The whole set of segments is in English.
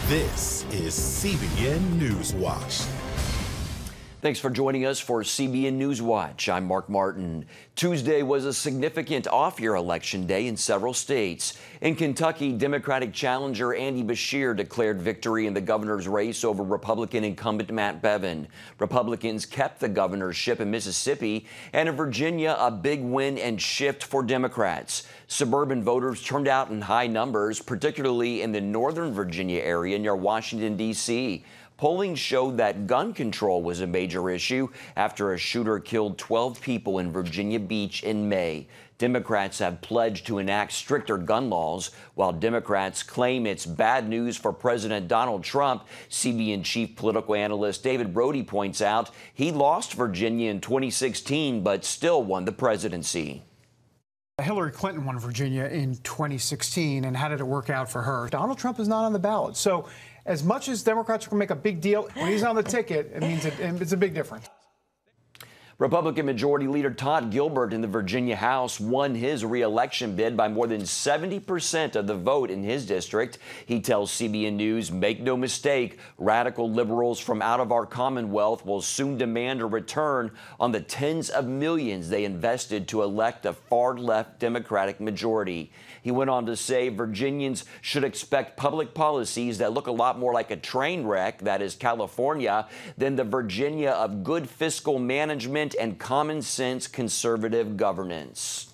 This is CBN NewsWatch. Thanks for joining us for CBN NewsWatch. I'm Mark Martin. Tuesday was a significant off-year election day in several states. In Kentucky, Democratic challenger Andy Beshear declared victory in the governor's race over Republican incumbent Matt Bevin. Republicans kept the governorship in Mississippi, and in Virginia, a big win and shift for Democrats. Suburban voters turned out in high numbers, particularly in the northern Virginia area near Washington, D.C. Polling showed that gun control was a major issue after a shooter killed 12 people in Virginia Beach in May. Democrats have pledged to enact stricter gun laws, while Democrats claim it's bad news for President Donald Trump. CBN chief political analyst David Brody points out he lost Virginia in 2016, but still won the presidency. Hillary Clinton won Virginia in 2016, and how did it work out for her? Donald Trump is not on the ballot. So as much as Democrats are going to make a big deal, when he's on the ticket, it means it's a big difference. Republican Majority Leader Todd Gilbert in the Virginia House won his re-election bid by more than 70% of the vote in his district. He tells CBN News, make no mistake, radical liberals from out of our Commonwealth will soon demand a return on the tens of millions they invested to elect a far-left Democratic majority. He went on to say Virginians should expect public policies that look a lot more like a train wreck, that is California, than the Virginia of good fiscal management and common sense conservative governance.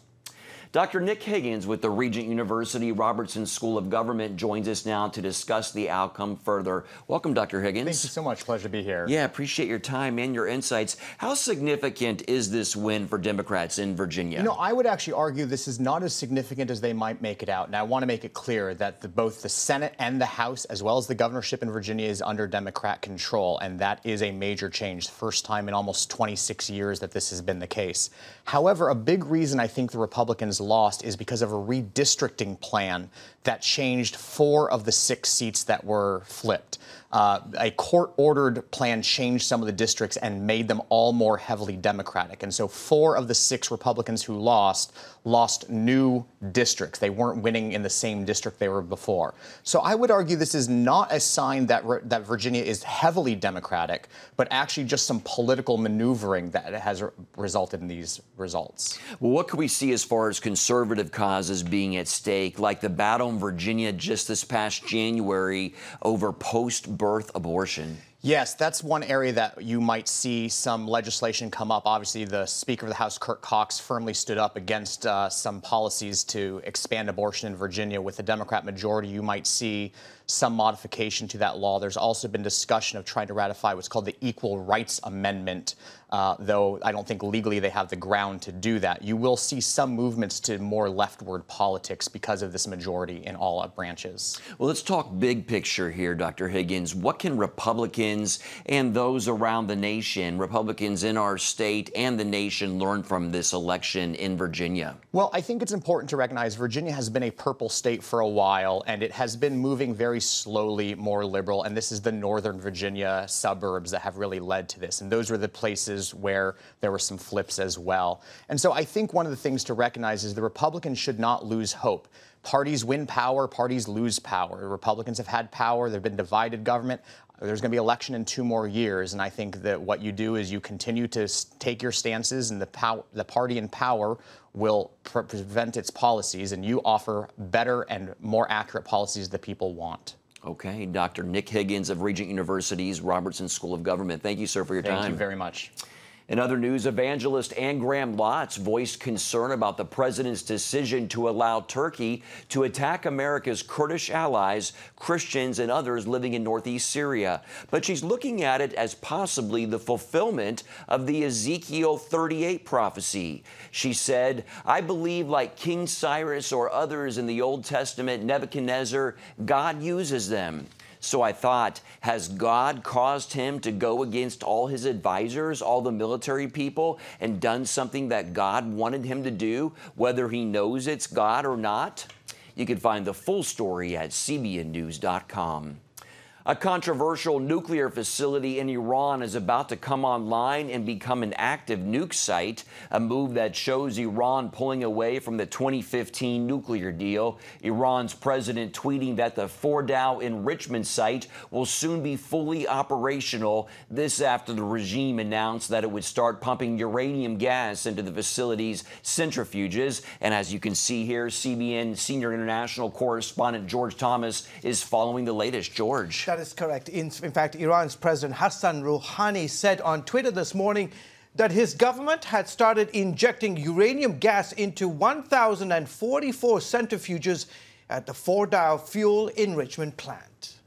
Dr. Nick Higgins with the Regent University Robertson School of Government joins us now to discuss the outcome further. Welcome, Dr. Higgins. Thank you so much. Pleasure to be here. Yeah, appreciate your time and your insights. How significant is this win for Democrats in Virginia? You know, I would actually argue this is not as significant as they might make it out. And I want to make it clear that both the Senate and the House, as well as the governorship in Virginia, is under Democrat control. And that is a major change. The first time in almost 26 years that this has been the case. However, a big reason I think the Republicans lost is because of a redistricting plan that changed 4 of the 6 seats that were flipped. A court-ordered plan changed some of the districts and made them all more heavily Democratic. And so 4 of the 6 Republicans who lost new districts. They weren't winning in the same district they were before. So I would argue this is not a sign that that Virginia is heavily Democratic, but actually just some political maneuvering that has resulted in these results. Well, what could we see as far as conservative causes being at stake, like the battle in Virginia just this past January over post-birth abortion? Yes, that's one area that you might see some legislation come up. Obviously, the Speaker of the House, Kurt Cox, firmly stood up against some policies to expand abortion in Virginia. With the Democrat majority, you might see some modification to that law. There's also been discussion of trying to ratify what's called the Equal Rights Amendment, though I don't think legally they have the ground to do that. You will see some movements to more leftward politics because of this majority in all branches. Well, let's talk big picture here, Dr. Higgins. What can Republicans and those around the nation, Republicans in our state and the nation, learn from this election in Virginia? Well, I think it's important to recognize Virginia has been a purple state for a while, and it has been moving very slowly more liberal, and this is the northern Virginia suburbs that have really led to this, and those were the places where there were some flips as well. And so I think one of the things to recognize is the Republicans should not lose hope. Parties win power, parties lose power. Republicans have had power, there have been divided government. There's going to be election in 2 more years, and I think that what you do is you continue to take your stances, and the party in power will prevent its policies, and you offer better and more accurate policies that people want. Okay, Dr. Nick Higgins of Regent University's Robertson School of Government. Thank you, sir, for your time. Thank you very much. In other news, evangelist Ann Graham Lotz voiced concern about the president's decision to allow Turkey to attack America's Kurdish allies, Christians, and others living in northeast Syria. But she's looking at it as possibly the fulfillment of the Ezekiel 38 prophecy. She said, I believe like King Cyrus or others in the Old Testament, Nebuchadnezzar, God uses them. So I thought, has God caused him to go against all his advisors, all the military people, and done something that God wanted him to do, whether he knows it's God or not? You can find the full story at cbnnews.com. A controversial nuclear facility in Iran is about to come online and become an active nuke site, a move that shows Iran pulling away from the 2015 nuclear deal. Iran's president tweeting that the Fordow enrichment site will soon be fully operational. This after the regime announced that it would start pumping uranium gas into the facility's centrifuges. And as you can see here, CBN senior international correspondent George Thomas is following the latest. George. That is correct. In fact, Iran's President Hassan Rouhani said on Twitter this morning that his government had started injecting uranium gas into 1,044 centrifuges at the Fordow fuel enrichment plant.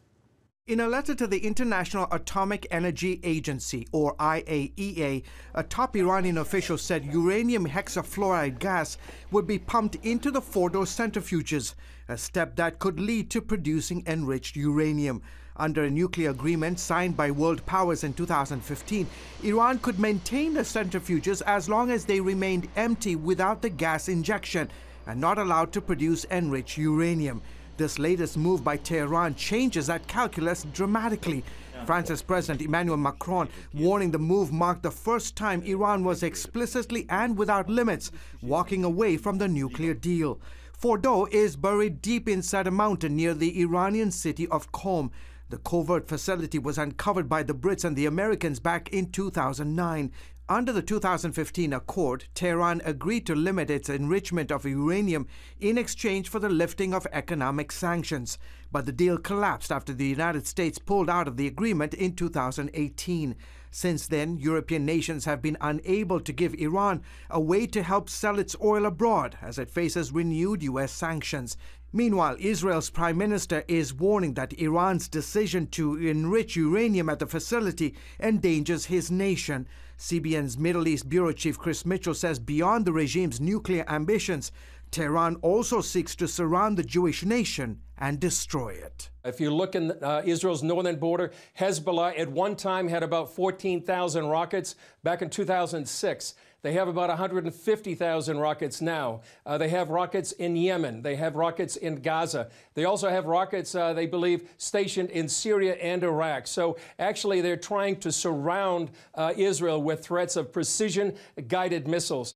In a letter to the International Atomic Energy Agency, or IAEA, a top Iranian official said uranium hexafluoride gas would be pumped into the Fordow centrifuges, a step that could lead to producing enriched uranium. Under a nuclear agreement signed by world powers in 2015, Iran could maintain the centrifuges as long as they remained empty without the gas injection and not allowed to produce enriched uranium. This latest move by Tehran changes that calculus dramatically. France's President Emmanuel Macron warning the move marked the first time Iran was explicitly and without limits walking away from the nuclear deal. Fordow is buried deep inside a mountain near the Iranian city of Qom. The covert facility was uncovered by the Brits and the Americans back in 2009. Under the 2015 accord, Tehran agreed to limit its enrichment of uranium in exchange for the lifting of economic sanctions. But the deal collapsed after the United States pulled out of the agreement in 2018. Since then, European nations have been unable to give Iran a way to help sell its oil abroad as it faces renewed U.S. sanctions. Meanwhile, Israel's prime minister is warning that Iran's decision to enrich uranium at the facility endangers his nation. CBN's Middle East Bureau Chief Chris Mitchell says beyond the regime's nuclear ambitions, Tehran also seeks to surround the Jewish nation and destroy it. If you look in Israel's northern border, Hezbollah at one time had about 14,000 rockets back in 2006. They have about 150,000 rockets now. They have rockets in Yemen. They have rockets in Gaza. They also have rockets, they believe, stationed in Syria and Iraq. So actually, they're trying to surround Israel with threats of precision-guided missiles.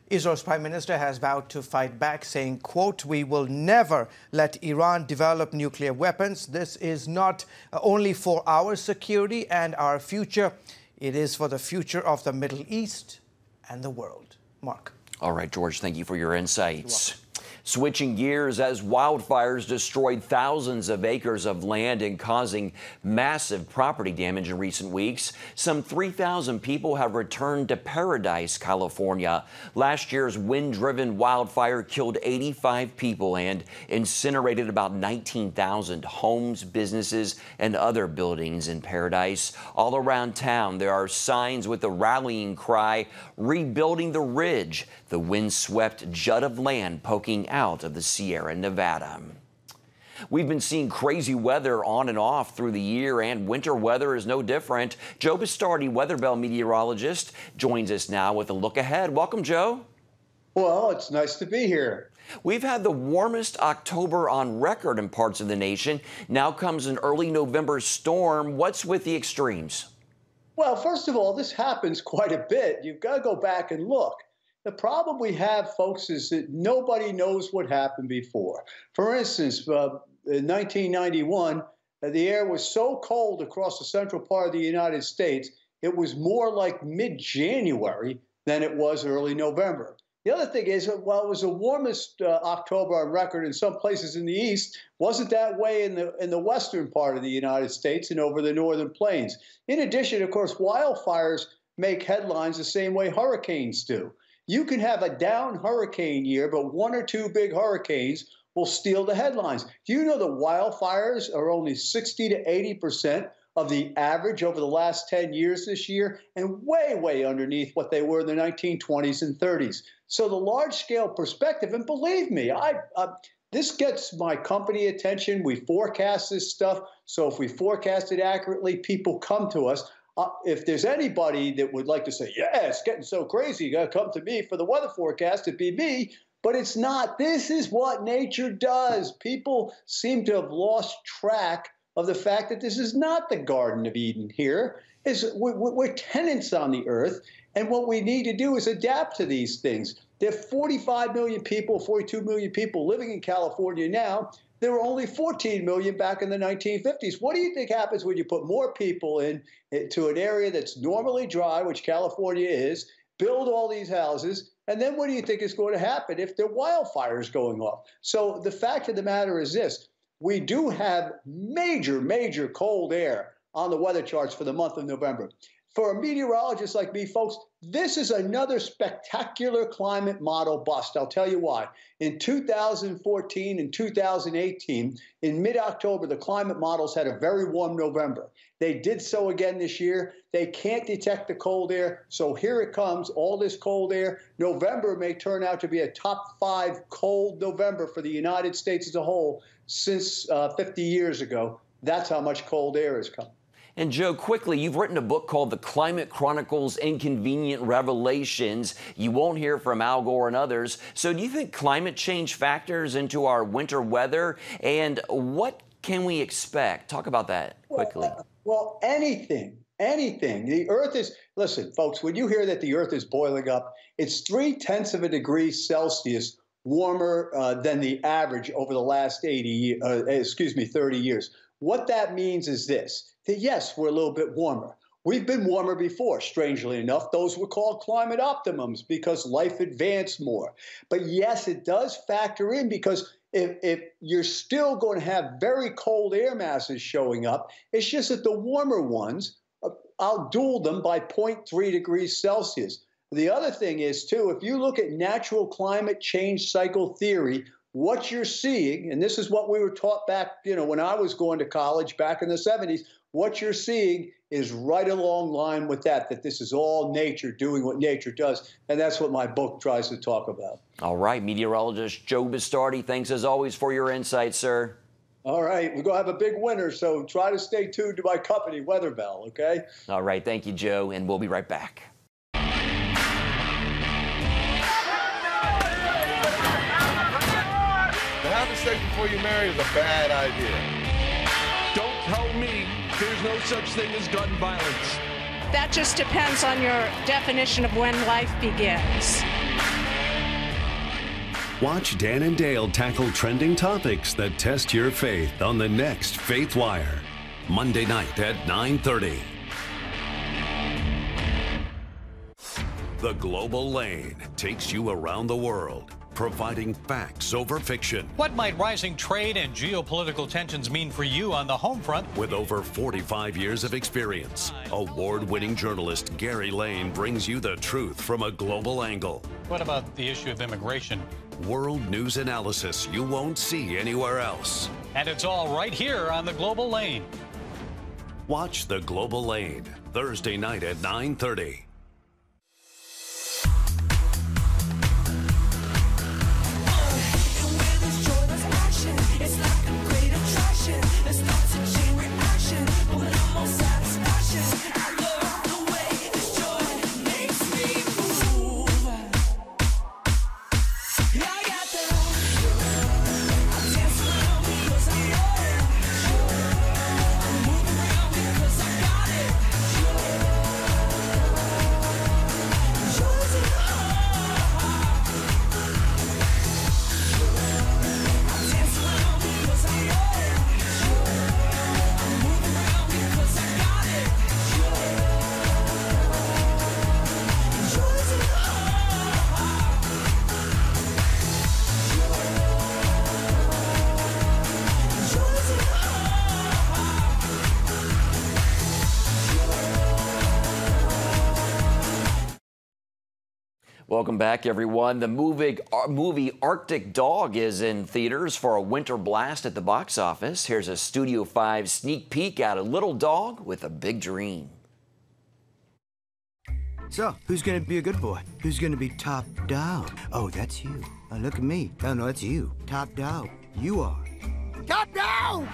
Israel's prime minister has vowed to fight back, saying, quote, "We will never let Iran develop nuclear weapons. This is not only for our security and our future. It is for the future of the Middle East and the world." Mark. All right, George, thank you for your insights. Switching gears, as wildfires destroyed thousands of acres of land and causing massive property damage in recent weeks, some 3,000 people have returned to Paradise, California. Last year's wind-driven wildfire killed 85 people and incinerated about 19,000 homes, businesses, and other buildings in Paradise. All around town, there are signs with the rallying cry, "Rebuilding the Ridge," the wind-swept jut of land poking out of the Sierra Nevada. We've been seeing crazy weather on and off through the year, and winter weather is no different. Joe Bastardi, Weather Bell meteorologist, joins us now with a look ahead. Welcome, Joe. Well, it's nice to be here. We've had the warmest October on record in parts of the nation. Now comes an early November storm. What's with the extremes? Well, first of all, this happens quite a bit. You've got to go back and look. The problem we have, folks, is that nobody knows what happened before. For instance, in 1991, the air was so cold across the central part of the United States, it was more like mid-January than it was early November. The other thing is, while it was the warmest October on record in some places in the East, wasn't that way in the western part of the United States and over the northern plains. In addition, of course, wildfires make headlines the same way hurricanes do. You can have a down hurricane year, but one or two big hurricanes will steal the headlines. Do you know the wildfires are only 60 to 80% of the average over the last 10 years this year, and way, way underneath what they were in the 1920s and 30s. So the large-scale perspective, and believe me, this gets my company attention. We forecast this stuff, so if we forecast it accurately, people come to us. If there's anybody that would like to say, yeah, it's getting so crazy, you got to come to me for the weather forecast, it'd be me. But it's not. This is what nature does. People seem to have lost track of the fact that this is not the Garden of Eden here. We're tenants on the earth, and what we need to do is adapt to these things. There are 45 million people, 42 million people living in California now. There were only 14 million back in the 1950s. What do you think happens when you put more people into an area that's normally dry, which California is, build all these houses, and then what do you think is going to happen if there are wildfires going off? So the fact of the matter is this: we do have major, major cold air on the weather charts for the month of November. For a meteorologist like me, folks, this is another spectacular climate model bust. I'll tell you why. In 2014 and 2018, in mid-October, the climate models had a very warm November. They did so again this year. They can't detect the cold air, so here it comes, all this cold air. November may turn out to be a top 5 cold November for the United States as a whole since 50 years ago. That's how much cold air is coming. And Joe, quickly, you've written a book called The Climate Chronicles: Inconvenient Revelations. You won't hear from Al Gore and others. So do you think climate change factors into our winter weather? And what can we expect? Talk about that quickly. Well, anything. The earth is, listen, folks, when you hear that the earth is boiling up, it's 0.3 degrees Celsius warmer than the average over the last 30 years. What that means is this: that yes, we're a little bit warmer. We've been warmer before, strangely enough. Those were called climate optimums because life advanced more. But yes, it does factor in, because if you're still going to have very cold air masses showing up, it's just that the warmer ones, I'll dual them by 0.3 degrees Celsius. The other thing is, too, if you look at natural climate change cycle theory, what you're seeing, and this is what we were taught back, when I was going to college back in the 70s, what you're seeing is right along line with that this is all nature doing what nature does. And that's what my book tries to talk about. All right. Meteorologist Joe Bastardi, thanks as always for your insights, sir. All right. We're going to have a big winter, so try to stay tuned to my company, Weather Bell, okay? All right. Thank you, Joe, and we'll be right back. Have a sex before you marry is a bad idea. Don't tell me there's no such thing as gun violence. That just depends on your definition of when life begins. Watch Dan and Dale tackle trending topics that test your faith on the next Faith Wire, Monday night at 9:30. The Global Lane takes you around the world, providing facts over fiction. What might rising trade and geopolitical tensions mean for you on the home front? With over 45 years of experience, award-winning journalist Gary Lane brings you the truth from a global angle. What about the issue of immigration? World news analysis you won't see anywhere else. And it's all right here on the Global Lane. Watch The Global Lane, Thursday night at 9:30. Welcome back, everyone. The movie Arctic Dog is in theaters for a winter blast at the box office. Here's a Studio 5 sneak peek at a little dog with a big dream. So, who's gonna be a good boy? Who's gonna be top dog? Oh, that's you. Oh, look at me. Oh, no, that's you. Top dog. You are. Top dog!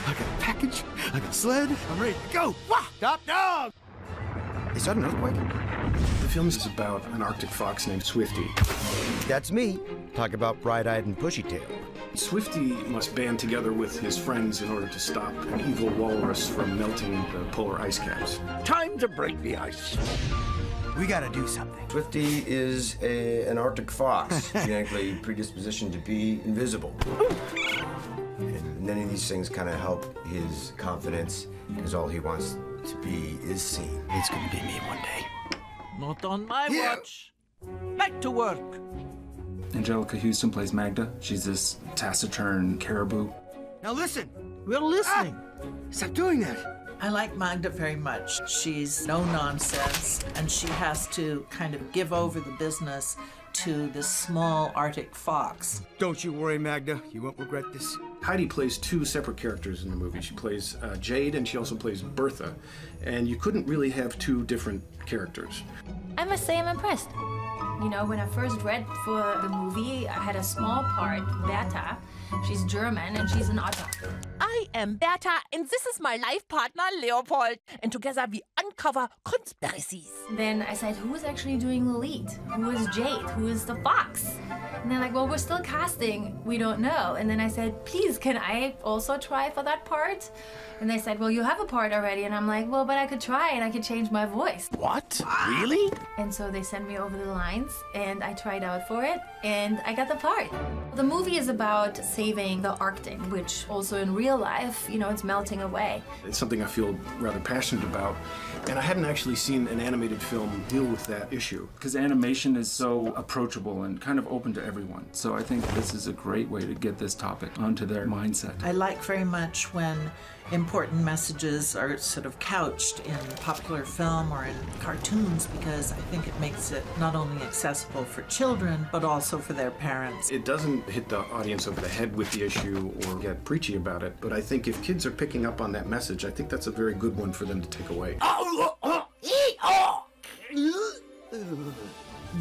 I got a package. I got a sled. I'm ready to go. Wah! Top dog! Is that an earthquake? The film is about an Arctic fox named Swifty. That's me. Talk about bright-eyed and bushy-tailed. Swifty must band together with his friends in order to stop an evil walrus from melting the polar ice caps. Time to break the ice. We gotta do something. Swifty is an Arctic fox, genetically predispositioned to be invisible. None of these things kind of help his confidence, because all he wants to be is seen. It's gonna be me one day. Not on my watch. Back to work. Angelica Houston plays Magda. She's this taciturn caribou. Now listen. We're listening. Stop doing that. I like Magda very much. She's no nonsense, and she has to kind of give over the business to this small Arctic fox. Don't you worry, Magda. You won't regret this. Heidi plays two separate characters in the movie. She plays Jade, and she also plays Bertha. And you couldn't really have two different characters. I must say I'm impressed. You know, when I first read for the movie, I had a small part, Bertha. She's German and she's an otter. I am Bertha and this is my life partner Leopold. And together we uncover conspiracies. Then I said, who is actually doing the lead? Who is Jade? Who is the fox? And they're like, well, we're still casting. We don't know. And then I said, please, can I also try for that part? And they said, well, you have a part already. And I'm like, well, but I could try and I could change my voice. What? Really? And so they sent me over the lines and I tried out for it and I got the part. The movie is about saving the Arctic, which also in real life, you know, it's melting away. It's something I feel rather passionate about. And I hadn't actually seen an animated film deal with that issue. Because animation is so approachable and kind of open to everyone. So I think this is a great way to get this topic onto their mindset. I like very much when important messages are sort of couched in popular film or in cartoons, because I think it makes it not only accessible for children, but also for their parents. It doesn't hit the audience over the head with the issue or get preachy about it, but I think if kids are picking up on that message, I think that's a very good one for them to take away.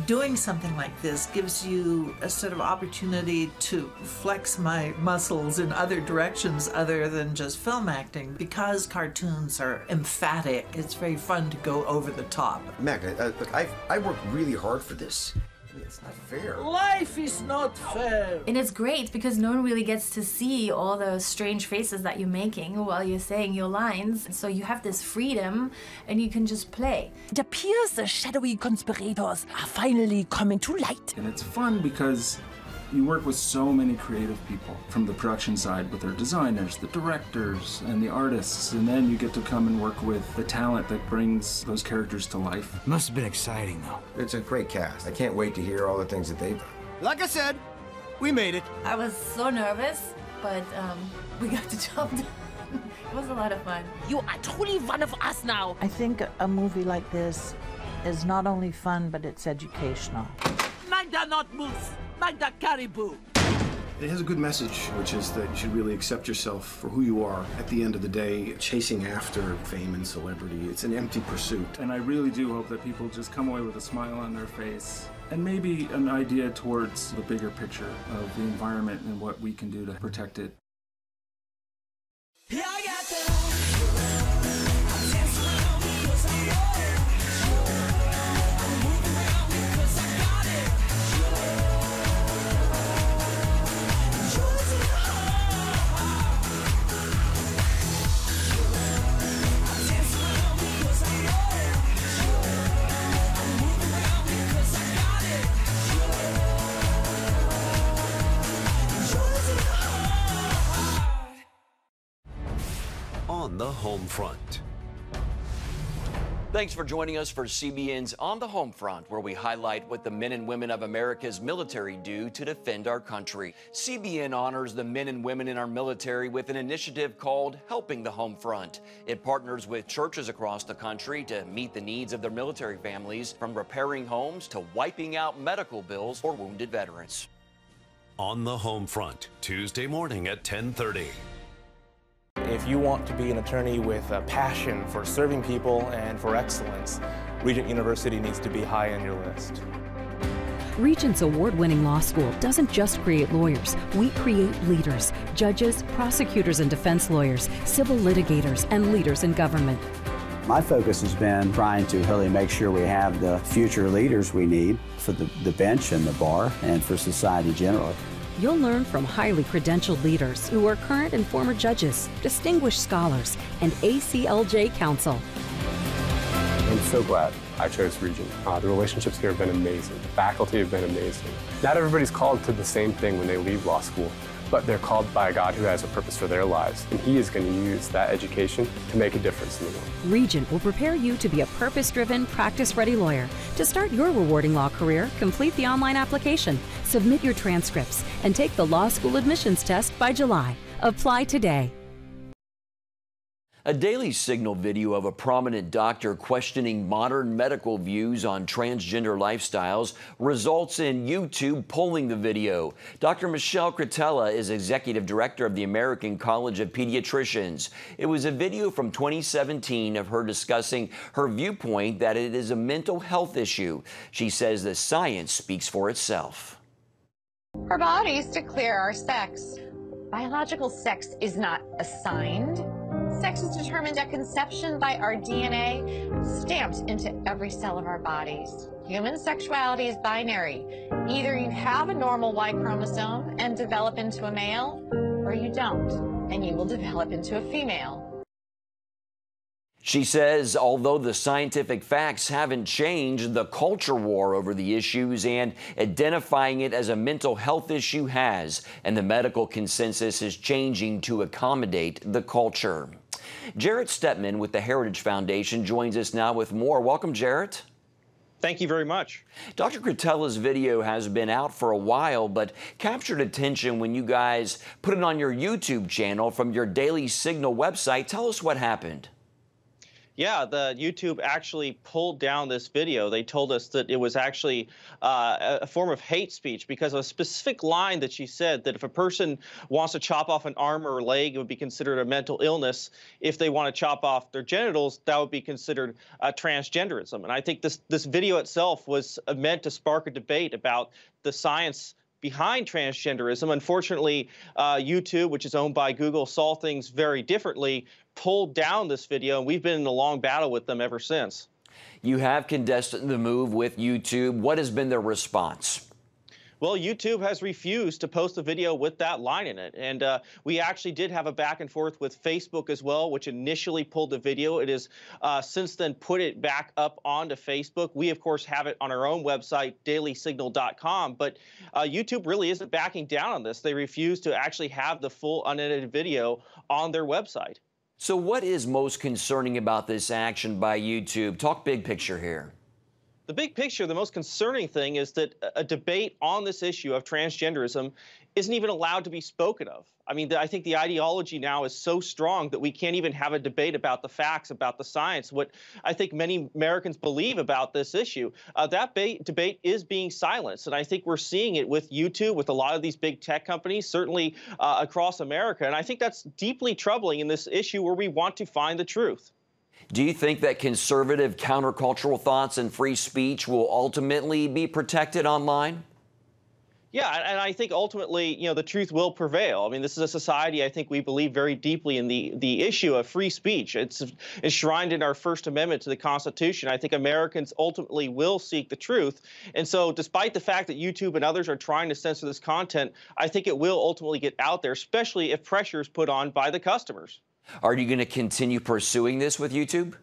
Doing something like this gives you a sort of opportunity to flex my muscles in other directions other than just film acting. Because cartoons are emphatic, it's very fun to go over the top. Magda, look, I worked really hard for this. It's not fair. Life is not fair. And it's great because no one really gets to see all those strange faces that you're making while you're saying your lines. So you have this freedom and you can just play. It appears the shadowy conspirators are finally coming to light. And it's fun because you work with so many creative people from the production side, with their designers, the directors, and the artists, and then you get to come and work with the talent that brings those characters to life. Must have been exciting, though. It's a great cast. I can't wait to hear all the things that they've done. Like I said, we made it. I was so nervous, but we got the job done. It was a lot of fun. You are truly one of us now. I think a movie like this is not only fun, but it's educational. Magda not moose. Magda caribou. It has a good message, which is that you should really accept yourself for who you are. At the end of the day, chasing after fame and celebrity, it's an empty pursuit. And I really do hope that people just come away with a smile on their face and maybe an idea towards the bigger picture of the environment and what we can do to protect it. On the home front. Thanks for joining us for CBN's On the Home Front, where we highlight what the men and women of America's military do to defend our country. CBN honors the men and women in our military with an initiative called Helping the Home Front. It partners with churches across the country to meet the needs of their military families, from repairing homes to wiping out medical bills for wounded veterans. On the Home Front, Tuesday morning at 10:30. If you want to be an attorney with a passion for serving people and for excellence, Regent University needs to be high on your list. Regent's award-winning law school doesn't just create lawyers. We create leaders, judges, prosecutors and defense lawyers, civil litigators, and leaders in government. My focus has been trying to really make sure we have the future leaders we need for the bench and the bar and for society generally. You'll learn from highly credentialed leaders who are current and former judges, distinguished scholars, and ACLJ counsel. I'm so glad I chose Regent. The relationships here have been amazing. The faculty have been amazing. Not everybody's called to the same thing when they leave law school, but they're called by a God who has a purpose for their lives, and He is going to use that education to make a difference in the world. Regent will prepare you to be a purpose-driven, practice-ready lawyer. To start your rewarding law career, complete the online application, submit your transcripts, and take the law school admissions test by July. Apply today. A Daily Signal video of a prominent doctor questioning modern medical views on transgender lifestyles results in YouTube pulling the video. Dr. Michelle Cretella is executive director of the American College of Pediatricians. It was a video from 2017 of her discussing her viewpoint that it is a mental health issue. She says the science speaks for itself. Our bodies declare our sex. Biological sex is not assigned. Sex is determined at conception by our DNA, stamped into every cell of our bodies. Human sexuality is binary. Either you have a normal Y chromosome and develop into a male, or you don't, and you will develop into a female. She says although the scientific facts haven't changed, the culture war over the issues and identifying it as a mental health issue has, and the medical consensus is changing to accommodate the culture. Jarrett Stepman with the Heritage Foundation joins us now with more. Welcome, Jarrett. Thank you very much. Dr. Cretella's video has been out for a while, but captured attention when you guys put it on your YouTube channel from your Daily Signal website. Tell us what happened. Yeah, the YouTube actually pulled down this video. They told us that it was actually a form of hate speech because of a specific line that she said that if a person wants to chop off an arm or a leg, it would be considered a mental illness. If they want to chop off their genitals, that would be considered transgenderism. And I think this video itself was meant to spark a debate about the science behind transgenderism. Unfortunately, YouTube, which is owned by Google, saw things very differently, pulled down this video, and we've been in a long battle with them ever since. You have contested the move with YouTube. What has been their response? Well, YouTube has refused to post a video with that line in it. And we actually did have a back and forth with Facebook as well, which initially pulled the video. It has since then put it back up onto Facebook. We, of course, have it on our own website, dailysignal.com. But YouTube really isn't backing down on this. They refuse to actually have the full unedited video on their website. So what is most concerning about this action by YouTube? Talk big picture here. The big picture, the most concerning thing is that a debate on this issue of transgenderism isn't even allowed to be spoken of. I mean, I think the ideology now is so strong that we can't even have a debate about the facts, about the science, what I think many Americans believe about this issue. That debate is being silenced, and I think we're seeing it with YouTube, with a lot of these big tech companies, certainly across America. And I think that's deeply troubling in this issue where we want to find the truth. Do you think that conservative countercultural thoughts and free speech will ultimately be protected online? Yeah, and I think ultimately, you know, the truth will prevail. I mean, this is a society, I think we believe very deeply in the issue of free speech. It's enshrined in our First Amendment to the Constitution. I think Americans ultimately will seek the truth. And so despite the fact that YouTube and others are trying to censor this content, I think it will ultimately get out there, especially if pressure is put on by the customers. Are you going to continue pursuing this with YouTube?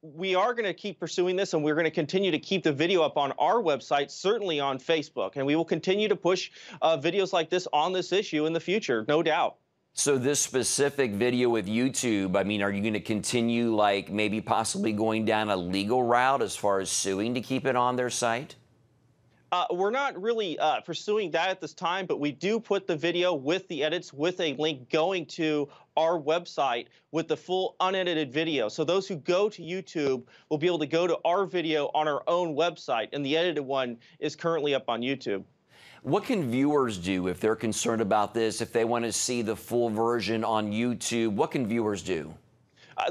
We are going to keep pursuing this, and we're going to continue to keep the video up on our website, certainly on Facebook. And we will continue to push videos like this on this issue in the future, no doubt. So this specific video with YouTube, I mean, are you going to continue, like, maybe possibly going down a legal route as far as suing to keep it on their site? We're not really pursuing that at this time, but we do put the video with the edits with a link going to our website with the full unedited video. So those who go to YouTube will be able to go to our video on our own website, and the edited one is currently up on YouTube. What can viewers do if they're concerned about this, if they want to see the full version on YouTube? What can viewers do?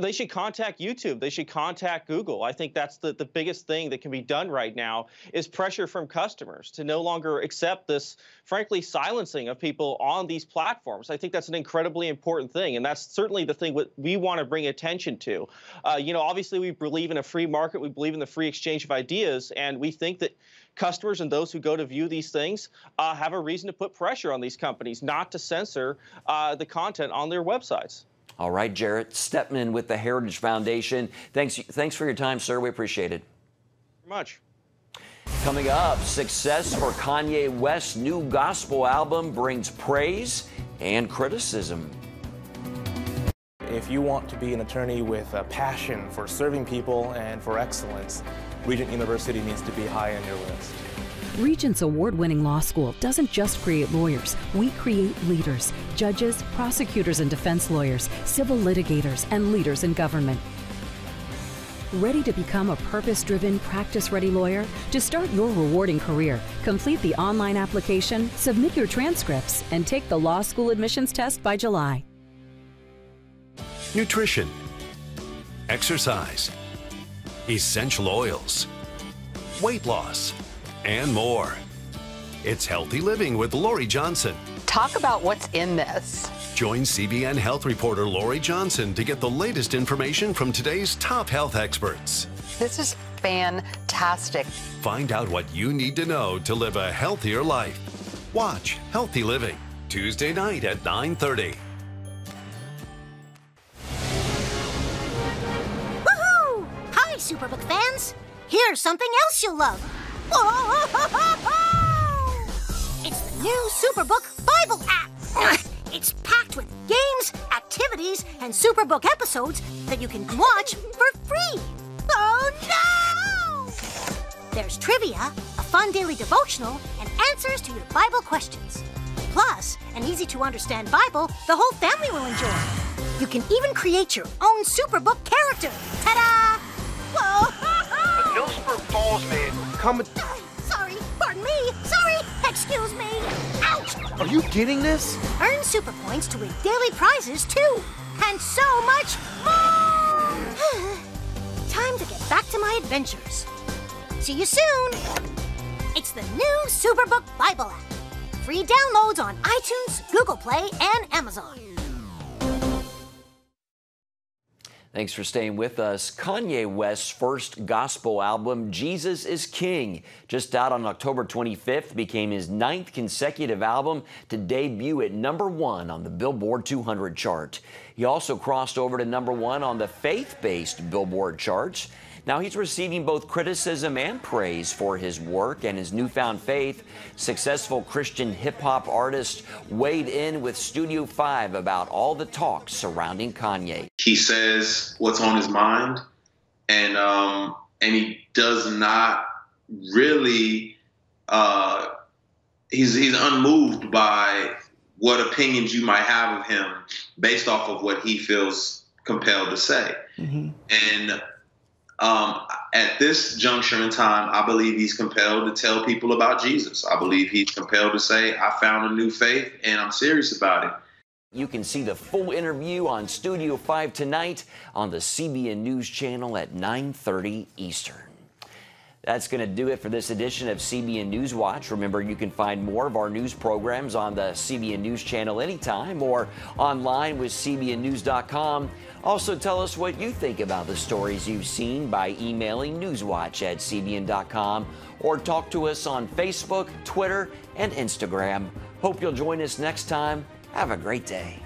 they should contact YouTube. They should contact Google. I think that's the biggest thing that can be done right now is pressure from customers to no longer accept this, frankly, silencing of people on these platforms. I think that's an incredibly important thing, and that's certainly the thing we want to bring attention to. You know, obviously we believe in a free market. We believe in the free exchange of ideas, and we think that customers and those who go to view these things have a reason to put pressure on these companies not to censor the content on their websites. All right, Jarrett Stepman with the Heritage Foundation. Thanks for your time, sir. We appreciate it. Very much. Coming up, success for Kanye West's new gospel album brings praise and criticism. If you want to be an attorney with a passion for serving people and for excellence, Regent University needs to be high on your list. Regent's award-winning law school doesn't just create lawyers. We create leaders, judges, prosecutors and defense lawyers, civil litigators, and leaders in government. Ready to become a purpose-driven, practice-ready lawyer? To start your rewarding career, complete the online application, submit your transcripts, and take the law school admissions test by July. Nutrition, exercise, essential oils, weight loss, and more. It's Healthy Living with Lori Johnson. Talk about what's in this. Join CBN health reporter Lori Johnson to get the latest information from today's top health experts. This is fantastic. Find out what you need to know to live a healthier life. Watch Healthy Living, Tuesday night at 9:30. Woohoo! Hi, Superbook fans. Here's something else you'll love. It's the new Superbook Bible app. It's packed with games, activities, and Superbook episodes that you can watch for free. Oh no! There's trivia, a fun daily devotional, and answers to your Bible questions. Plus, an easy-to-understand Bible the whole family will enjoy. You can even create your own Superbook character. Ta-da! Whoa! No super balls, man. Come with... Sorry, pardon me. Sorry, excuse me. Ouch! Are you getting this? Earn super points to win daily prizes, too. And so much more! Time to get back to my adventures. See you soon. It's the new Superbook Bible app. Free downloads on iTunes, Google Play, and Amazon. Thanks for staying with us. Kanye West's first gospel album, Jesus is King, just out on October 25th, became his 9th consecutive album to debut at #1 on the Billboard 200 chart. He also crossed over to #1 on the faith-based Billboard charts. Now he's receiving both criticism and praise for his work and his newfound faith. Successful Christian hip-hop artist weighed in with Studio 5 about all the talk surrounding Kanye. He says what's on his mind, and he does not really. He's unmoved by what opinions you might have of him based off of what he feels compelled to say. Mm-hmm. And at this juncture in time, I believe he's compelled to tell people about Jesus. I believe he's compelled to say, I found a new faith and I'm serious about it. You can see the full interview on Studio 5 tonight on the CBN News Channel at 9:30 Eastern. That's going to do it for this edition of CBN News Watch. Remember, you can find more of our news programs on the CBN News Channel anytime or online with cbnnews.com. Also, tell us what you think about the stories you've seen by emailing newswatch@cbn.com or talk to us on Facebook, Twitter, and Instagram. Hope you'll join us next time. Have a great day.